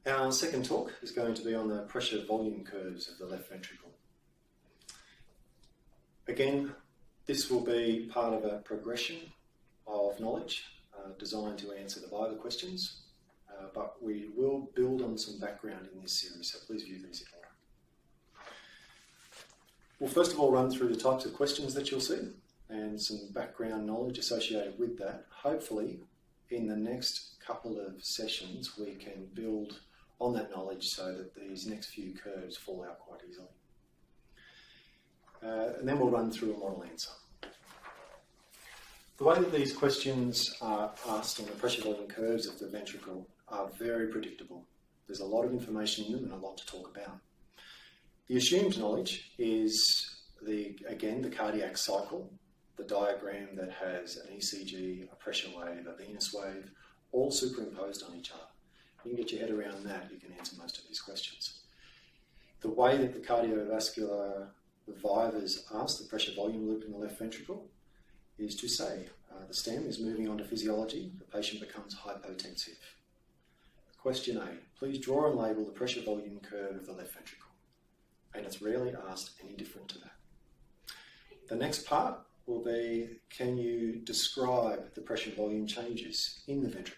Our second talk is going to be on the pressure volume curves of the left ventricle. Again, this will be part of a progression of knowledge designed to answer the Bible questions, but we will build on some background in this series, so please view these in order. We'll first of all run through the types of questions that you'll see and some background knowledge associated with that. Hopefully, in the next couple of sessions, we can build on that knowledge so that these next few curves fall out quite easily. And then we'll run through a model answer. The way that these questions are asked on the pressure volume curves of the ventricle are very predictable. There's a lot of information in them and a lot to talk about. The assumed knowledge is, again, the cardiac cycle, the diagram that has an ECG, a pressure wave, a venous wave, all superimposed on each other. You can get your head around that, you can answer most of these questions. The way that the cardiovascular revivers ask the pressure volume loop in the left ventricle is to say the stem is moving on to physiology, the patient becomes hypotensive. Question A, please draw and label the pressure volume curve of the left ventricle. And it's rarely asked any different to that. The next part will be, can you describe the pressure volume changes in the ventricle?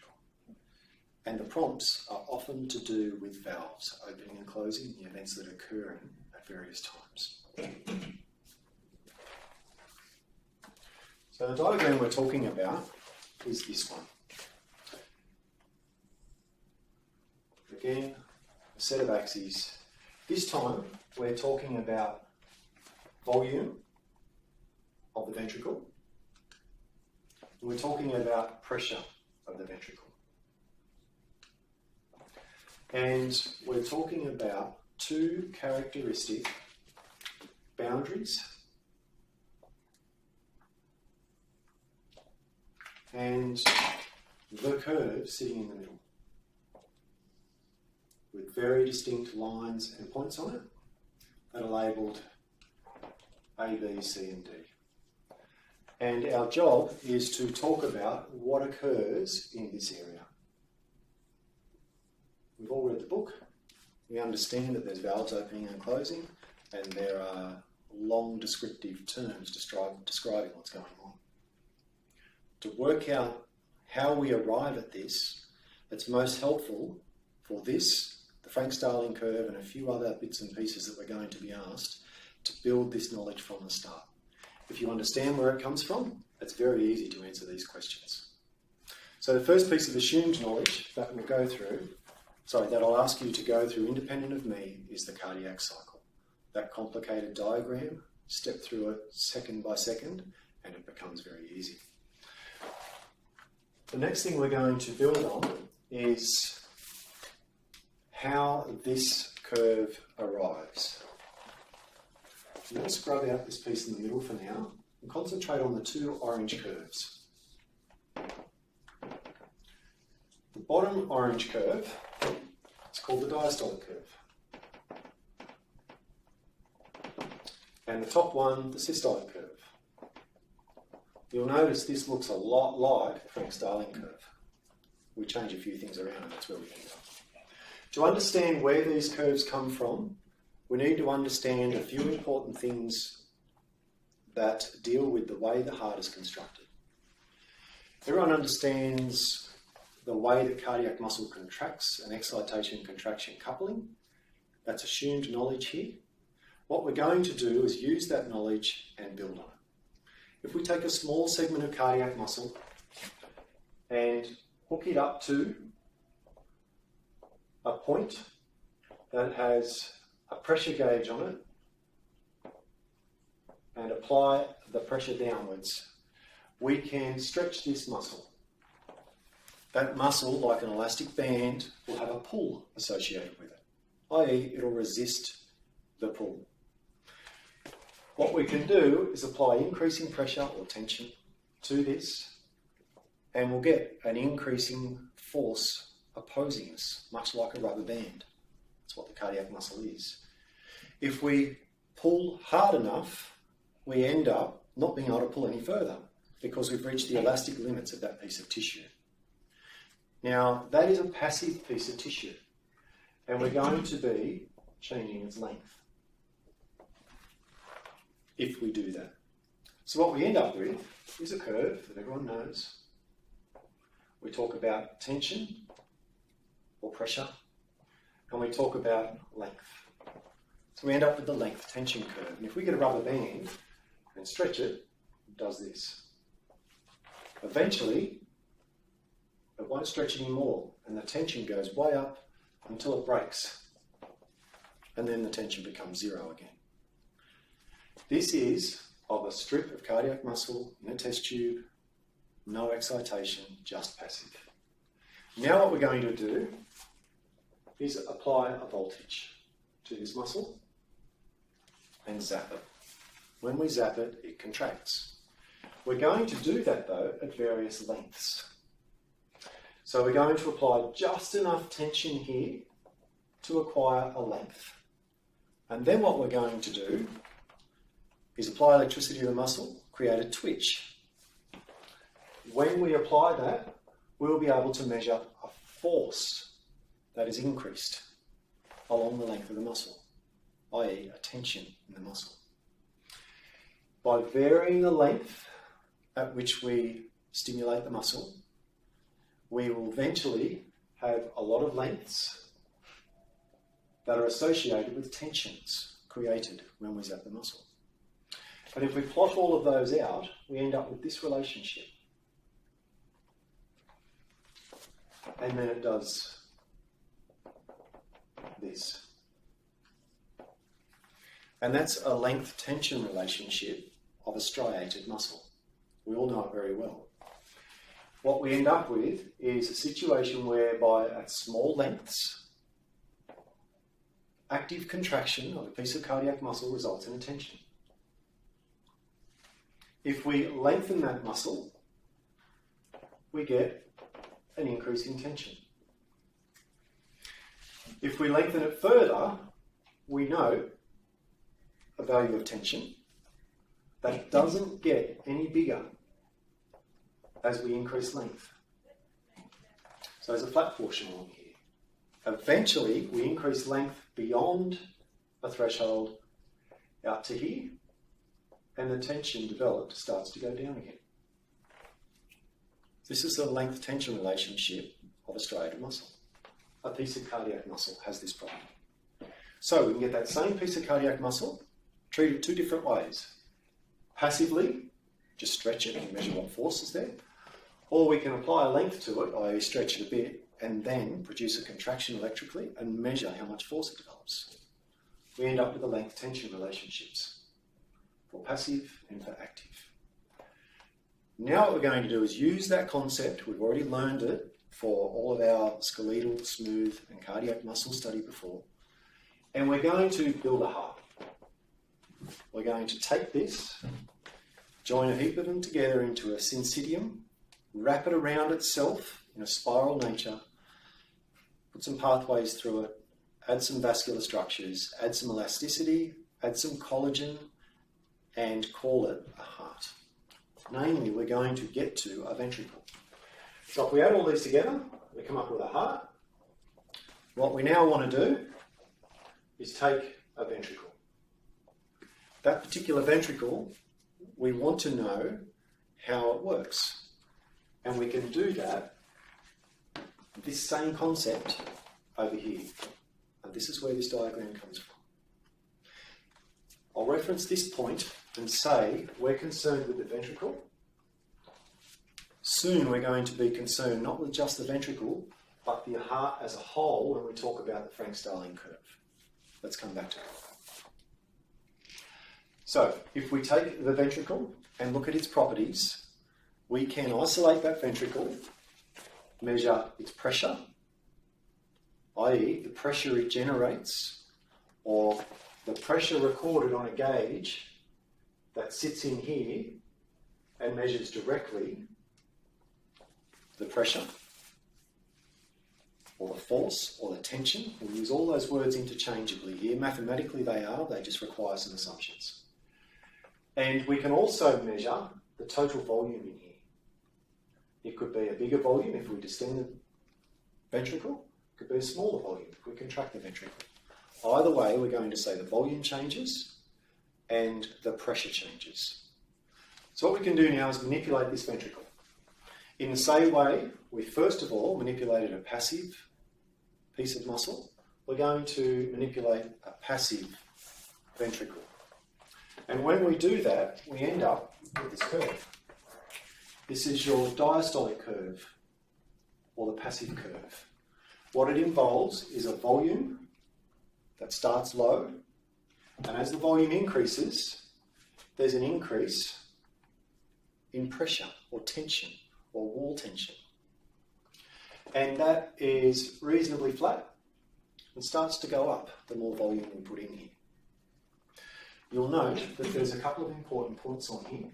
And the prompts are often to do with valves, opening and closing, the events that are occurring at various times. So the diagram we're talking about is this one. Again, a set of axes. This time we're talking about volume of the ventricle. We're talking about pressure of the ventricle. And we're talking about two characteristic boundaries and the curve sitting in the middle with very distinct lines and points on it that are labelled A, B, C and D. And our job is to talk about what occurs in this area. We've all read the book. We understand that there's valves opening and closing, and there are long descriptive terms describing what's going on. To work out how we arrive at this, it's most helpful for this, the Frank-Starling curve, and a few other bits and pieces that we're going to be asked to build this knowledge from the start. If you understand where it comes from, it's very easy to answer these questions. So the first piece of assumed knowledge that we'll go through, that I'll ask you to go through independent of me, is the cardiac cycle. That complicated diagram, step through it second by second, and it becomes very easy. The next thing we're going to build on is how this curve arrives. Let's scrub out this piece in the middle for now and concentrate on the two orange curves. The bottom orange curve is called the diastolic curve. And the top one, the systolic curve. You'll notice this looks a lot like the Frank-Starling curve. We change a few things around and that's where we end up. To understand where these curves come from, we need to understand a few important things that deal with the way the heart is constructed. Everyone understands the way that cardiac muscle contracts, an excitation-contraction coupling. That's assumed knowledge here. What we're going to do is use that knowledge and build on it. If we take a small segment of cardiac muscle and hook it up to a point that has a pressure gauge on it and apply the pressure downwards, we can stretch this muscle. That muscle, like an elastic band, will have a pull associated with it, i.e. it'll resist the pull. What we can do is apply increasing pressure or tension to this, and we'll get an increasing force opposing us, much like a rubber band. That's what the cardiac muscle is. If we pull hard enough, we end up not being able to pull any further because we've reached the elastic limits of that piece of tissue. Now, that is a passive piece of tissue. and we're going to be changing its length if we do that. So what we end up with is a curve that everyone knows. We talk about tension or pressure, and we talk about length. So we end up with the length tension curve. And if we get a rubber band and stretch it, it does this. Eventually, it won't stretch anymore, and the tension goes way up until it breaks. And then the tension becomes zero again. This is of a strip of cardiac muscle in a test tube, no excitation, just passive. Now what we're going to do is apply a voltage to this muscle and zap it. When we zap it, it contracts. We're going to do that though at various lengths. So we're going to apply just enough tension here to acquire a length. And then what we're going to do is apply electricity to the muscle, create a twitch. When we apply that, we'll be able to measure a force that is increased along the length of the muscle, i.e. a tension in the muscle. By varying the length at which we stimulate the muscle, we will eventually have a lot of lengths that are associated with tensions created when we zap the muscle. But if we plot all of those out, we end up with this relationship. And then it does this. And that's a length-tension relationship of a striated muscle. We all know it very well. What we end up with is a situation whereby at small lengths, active contraction of a piece of cardiac muscle results in a tension. If we lengthen that muscle, we get an increase in tension. If we lengthen it further, we know a value of tension that doesn't get any bigger as we increase length. So there's a flat portion along here. Eventually, we increase length beyond a threshold out to here, and the tension developed starts to go down again. This is the length-tension relationship of a striated muscle. A piece of cardiac muscle has this problem. So we can get that same piece of cardiac muscle, treat it two different ways. Passively, just stretch it and measure what force is there, or we can apply a length to it, i.e. stretch it a bit, and then produce a contraction electrically and measure how much force it develops. We end up with the length-tension relationships for passive and for active. Now what we're going to do is use that concept, we've already learned it for all of our skeletal, smooth and cardiac muscle study before, and we're going to build a heart. We're going to take this, join a heap of them together into a syncytium, wrap it around itself in a spiral nature, put some pathways through it, add some vascular structures, add some elasticity, add some collagen, and call it a heart. Namely, we're going to get to a ventricle. So if we add all these together, we come up with a heart. What we now want to do is take a ventricle. That particular ventricle, we want to know how it works. And we can do that with this same concept over here. And this is where this diagram comes from. I'll reference this point and say we're concerned with the ventricle. Soon we're going to be concerned not with just the ventricle, but the heart as a whole when we talk about the Frank-Starling curve. Let's come back to it. So, if we take the ventricle and look at its properties, we can isolate that ventricle, measure its pressure, i.e. the pressure it generates, or the pressure recorded on a gauge that sits in here and measures directly the pressure, or the force, or the tension. We'll use all those words interchangeably here. Mathematically they just require some assumptions. And we can also measure the total volume in here. It could be a bigger volume if we distend the ventricle, It could be a smaller volume if we contract the ventricle. Either way, we're going to say the volume changes and the pressure changes. So what we can do now is manipulate this ventricle. In the same way, we first of all manipulated a passive piece of muscle. We're going to manipulate a passive ventricle. And when we do that, we end up with this curve. This is your diastolic curve, or the passive curve. What it involves is a volume that starts low, and as the volume increases, there's an increase in pressure or tension or wall tension. And that is reasonably flat and starts to go up the more volume we put in here. You'll note that there's a couple of important points on here.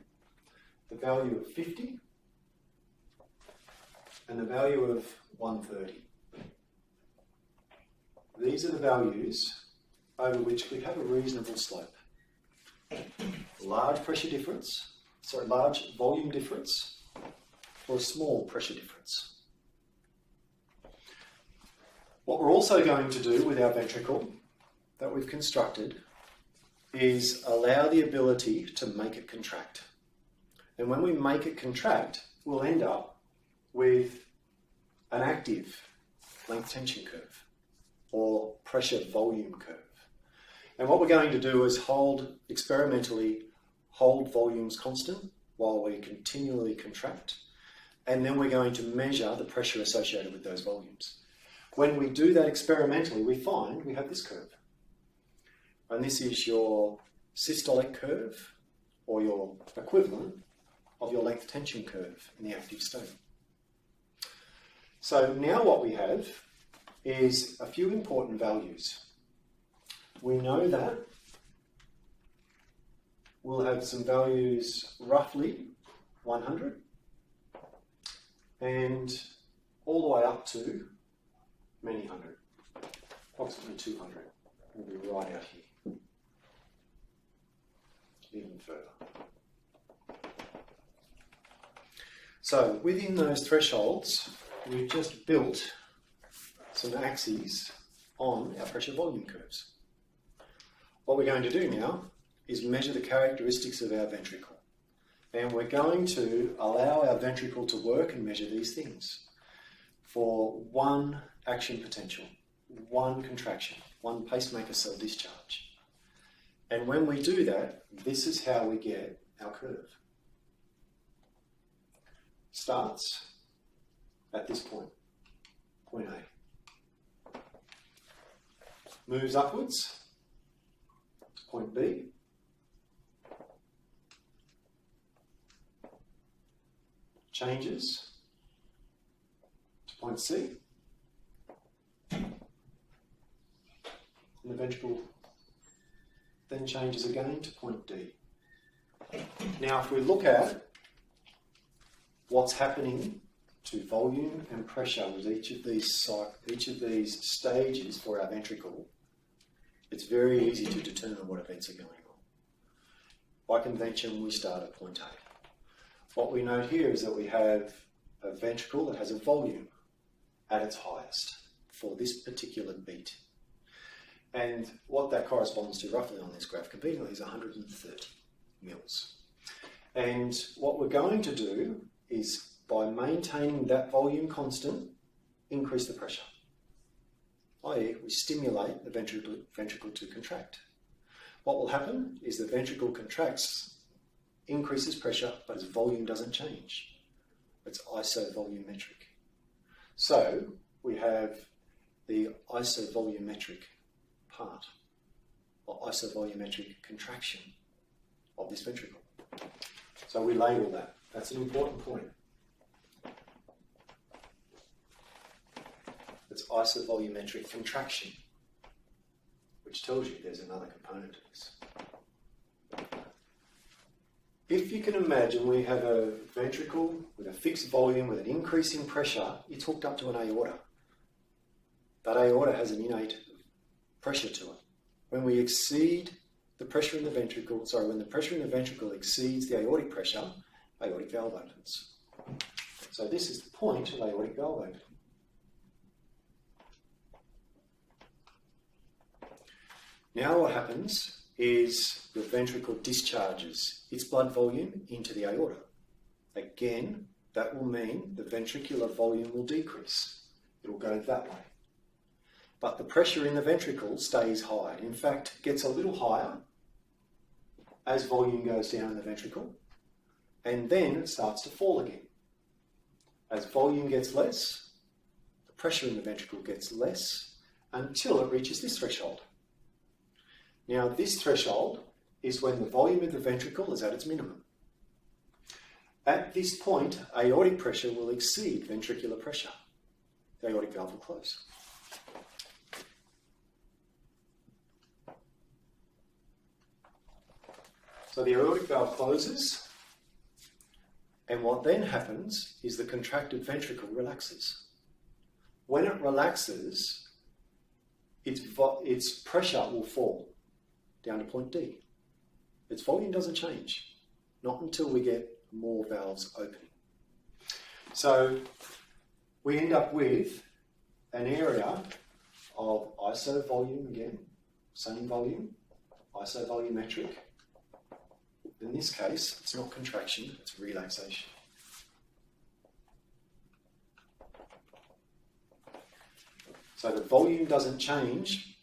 The value of 50 and the value of 130. These are the values over which we have a reasonable slope. Large volume difference or a small pressure difference. What we're also going to do with our ventricle that we've constructed is allow the ability to make it contract. And when we make it contract, we'll end up with an active length tension curve or pressure volume curve. And what we're going to do is experimentally hold volumes constant while we continually contract, and then we're going to measure the pressure associated with those volumes. When we do that experimentally, we find we have this curve. And this is your systolic curve, or your equivalent of your length tension curve in the active state. So now what we have is a few important values. We know that we'll have some values roughly 100 and all the way up to many hundred, approximately 200. We'll be right out here, even further. So within those thresholds, we've just built some axes on our pressure volume curves. What we're going to do now is measure the characteristics of our ventricle. And we're going to allow our ventricle to work and measure these things for one action potential, one contraction, one pacemaker cell discharge. And when we do that, this is how we get our curve. Starts at this point, point A. Moves upwards to point B. Changes to point C. And the ventricle then changes again to point D. Now, if we look at what's happening to volume and pressure with each of these stages for our ventricle, it's very easy to determine what events are going on. By convention, we start at point A. What we note here is that we have a ventricle that has a volume at its highest for this particular beat. And what that corresponds to roughly on this graph conveniently is 130 mils. And what we're going to do is, by maintaining that volume constant, increase the pressure. i.e., we stimulate the ventricle to contract. What will happen is the ventricle contracts, increases pressure, but its volume doesn't change. It's isovolumetric. So we have the isovolumetric part, or isovolumetric contraction of this ventricle. So we label that. That's an important point. It's isovolumetric contraction, which tells you there's another component to this. If you can imagine, we have a ventricle with a fixed volume with an increase in pressure, it's hooked up to an aorta. That aorta has an innate pressure to it. When we exceed the pressure in the ventricle, when the pressure in the ventricle exceeds the aortic pressure, aortic valve opens. So this is the point of aortic valve opening. Now what happens is the ventricle discharges its blood volume into the aorta. Again, that will mean the ventricular volume will decrease. It will go that way. But the pressure in the ventricle stays high. In fact, it gets a little higher as volume goes down in the ventricle, and then it starts to fall again. As volume gets less, the pressure in the ventricle gets less until it reaches this threshold. Now, this threshold is when the volume of the ventricle is at its minimum. At this point, aortic pressure will exceed ventricular pressure. The aortic valve will close. So the aortic valve closes, and what then happens is the contracted ventricle relaxes. When it relaxes, its pressure will fall down to point D. Its volume doesn't change, not until we get more valves opening. So we end up with an area of isovolume again, same volume, isovolumetric. In this case, it's not contraction, it's relaxation. So the volume doesn't change,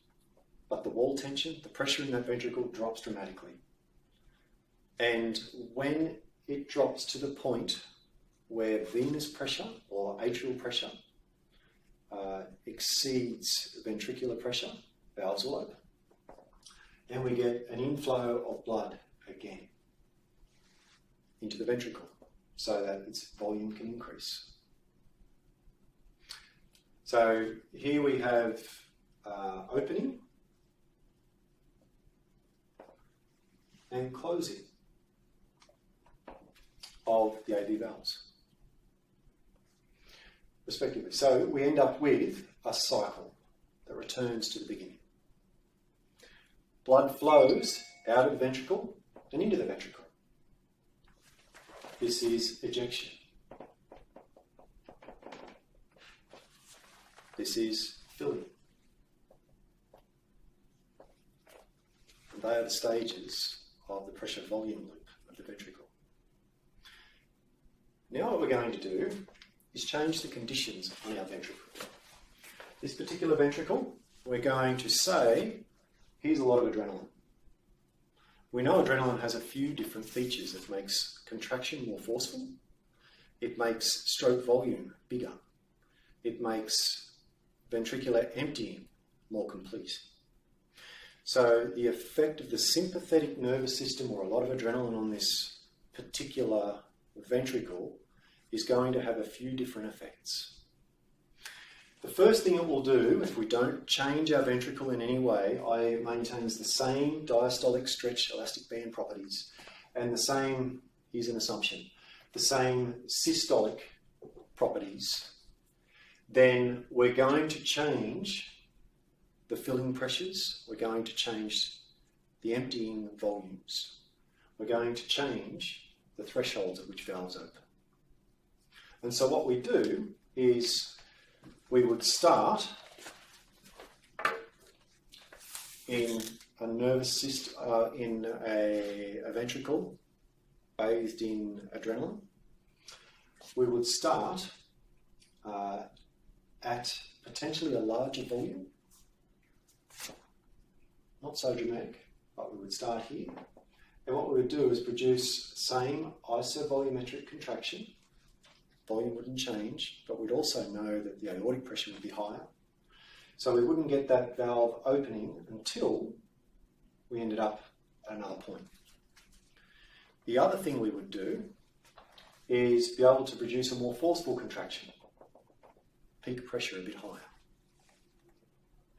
but the wall tension, the pressure in that ventricle drops dramatically. And when it drops to the point where venous pressure or atrial pressure exceeds ventricular pressure, valves will open. And we get an inflow of blood again into the ventricle so that its volume can increase. So here we have opening and closing of the AV valves, respectively. So we end up with a cycle that returns to the beginning. Blood flows out of the ventricle and into the ventricle. This is ejection. This is filling. And they are the stages of the pressure volume loop of the ventricle. Now what we're going to do is change the conditions on our ventricle. This particular ventricle, we're going to say, here's a lot of adrenaline. We know adrenaline has a few different features. It makes contraction more forceful. It makes stroke volume bigger. It makes ventricular emptying more complete. So the effect of the sympathetic nervous system, or a lot of adrenaline on this particular ventricle, is going to have a few different effects. The first thing it will do, if we don't change our ventricle in any way, it maintains the same diastolic stretch elastic band properties and the same, here's an assumption, the same systolic properties, then we're going to change the filling pressures, we're going to change the emptying volumes, we're going to change the thresholds at which valves open. And so what we do is we would start in a nervous system, in a ventricle bathed in adrenaline. We would start at potentially a larger volume, not so dramatic, but we would start here. And what we would do is produce same isovolumetric contraction. Volume wouldn't change, but we'd also know that the aortic pressure would be higher. So we wouldn't get that valve opening until we ended up at another point. The other thing we would do is be able to produce a more forceful contraction, peak pressure a bit higher,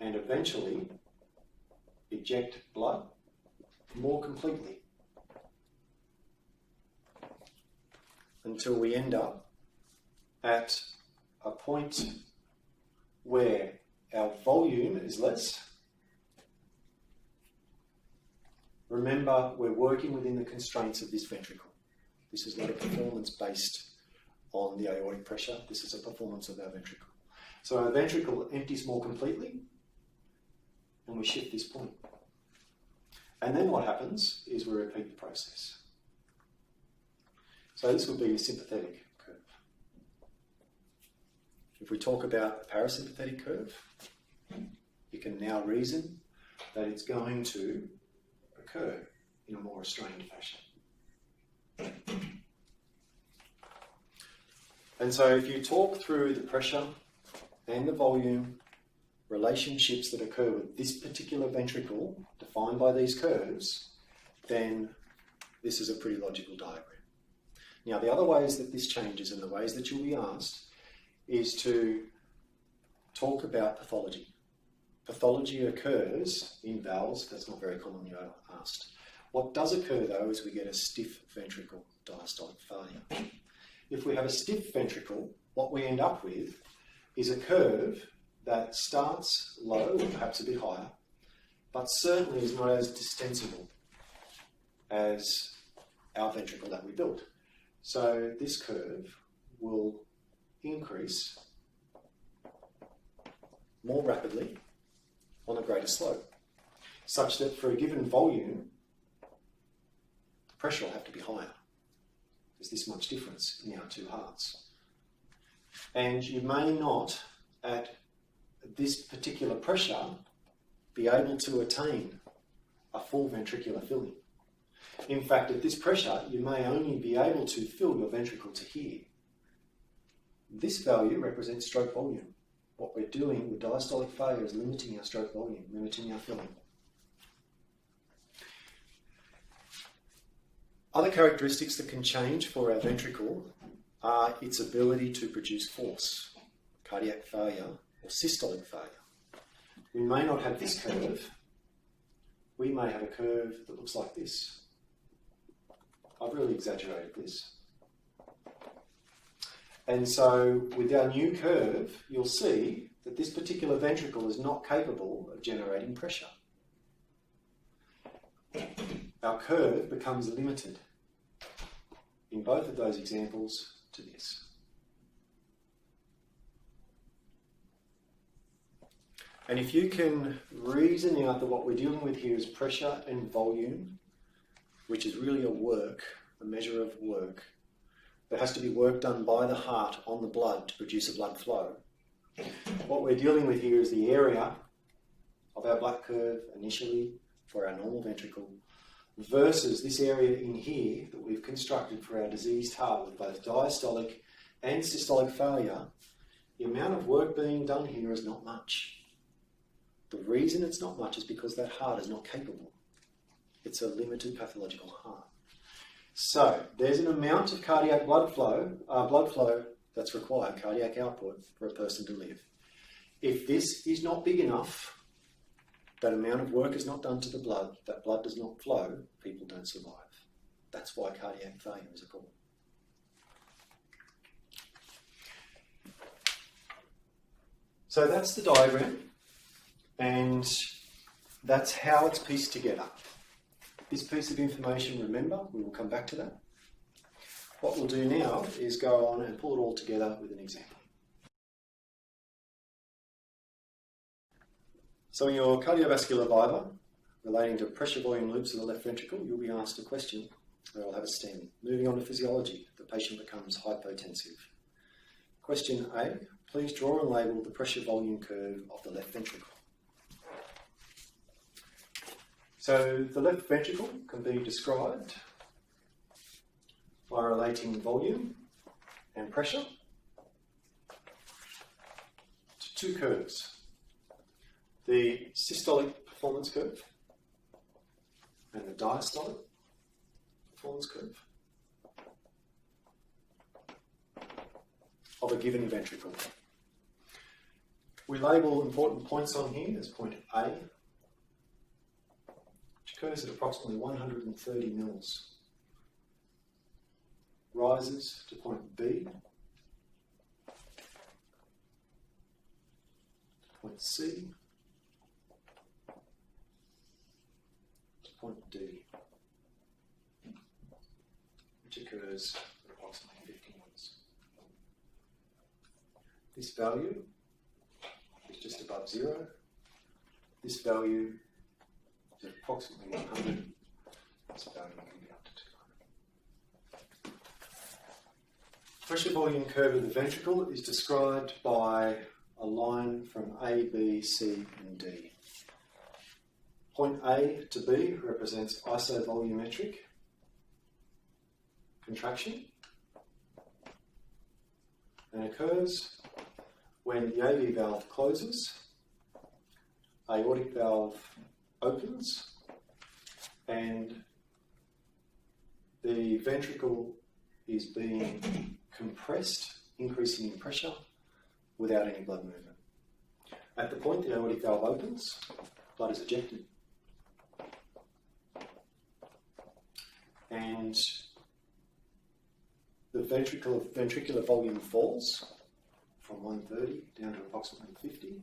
and eventually eject blood more completely until we end up at a point where our volume is less. Remember, we're working within the constraints of this ventricle. This is not a performance based on the aortic pressure. This is a performance of our ventricle. So our ventricle empties more completely, and we shift this point. And then what happens is we repeat the process. So this would be a sympathetic curve. If we talk about a parasympathetic curve, you can now reason that it's going to occur in a more restrained fashion. And so if you talk through the pressure and the volume relationships that occur with this particular ventricle, defined by these curves, then this is a pretty logical diagram. Now, the other ways that this changes and the ways that you'll be asked is to talk about pathology. Pathology occurs in valves. That's not very commonly asked. What does occur, though, is we get a stiff ventricle diastolic failure. If we have a stiff ventricle, what we end up with is a curve that starts low, or perhaps a bit higher, but certainly is not as distensible as our ventricle that we built. So this curve will increase more rapidly on a greater slope, such that for a given volume, the pressure will have to be higher. There's this much difference in our two hearts. And you may not, at this particular pressure, be able to attain a full ventricular filling. In fact, at this pressure, you may only be able to fill your ventricle to here. This value represents stroke volume. What we're doing with diastolic failure is limiting our stroke volume, limiting our filling. Other characteristics that can change for our ventricle are its ability to produce force, cardiac failure, or systolic failure. We may not have this curve. We may have a curve that looks like this. I've really exaggerated this. And so with our new curve, you'll see that this particular ventricle is not capable of generating pressure. Our curve becomes limited in both of those examples to this. And if you can reason out that what we're dealing with here is pressure and volume, which is really a measure of work, there has to be work done by the heart on the blood to produce a blood flow. What we're dealing with here is the area of our black curve initially for our normal ventricle versus this area in here that we've constructed for our diseased heart with both diastolic and systolic failure. The amount of work being done here is not much. The reason it's not much is because that heart is not capable. It's a limited pathological heart. So there's an amount of cardiac blood flow that's required, cardiac output, for a person to live. If this is not big enough, that amount of work is not done to the blood, that blood does not flow, people don't survive. That's why cardiac failure is a problem. So that's the diagram, and that's how it's pieced together. This piece of information, remember, we will come back to that. What we'll do now is go on and pull it all together with an example. So in your cardiovascular viva, relating to pressure volume loops of the left ventricle, you'll be asked a question that will have a stem. Moving on to physiology, the patient becomes hypotensive. Question A, please draw and label the pressure volume curve of the left ventricle. So the left ventricle can be described by relating volume and pressure to two curves. The systolic performance curve and the diastolic performance curve of a given ventricle. We label important points on here as point A, occurs at approximately 130 mils. Rises to point B, to point C, to point D, which occurs at approximately 50 mils. This value is just above zero. This value is approximately 100. That's about it, can be up to 200. Pressure volume curve of the ventricle is described by a line from A, B, C and D. Point A to B represents isovolumetric contraction and occurs when the AV valve closes, aortic valve opens, and the ventricle is being compressed, increasing in pressure without any blood movement. At the point the aortic valve opens, blood is ejected. And the ventricular volume falls from 130 down to approximately 50.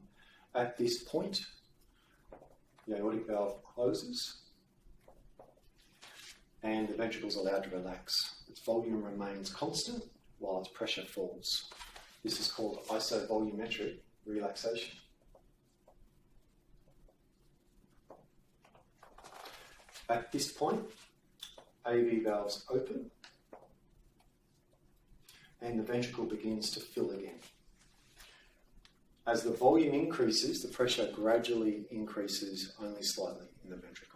At this point, the aortic valve closes and the ventricle is allowed to relax. Its volume remains constant while its pressure falls. This is called isovolumetric relaxation. At this point, AV valves open and the ventricle begins to fill again. As the volume increases, the pressure gradually increases only slightly in the ventricle.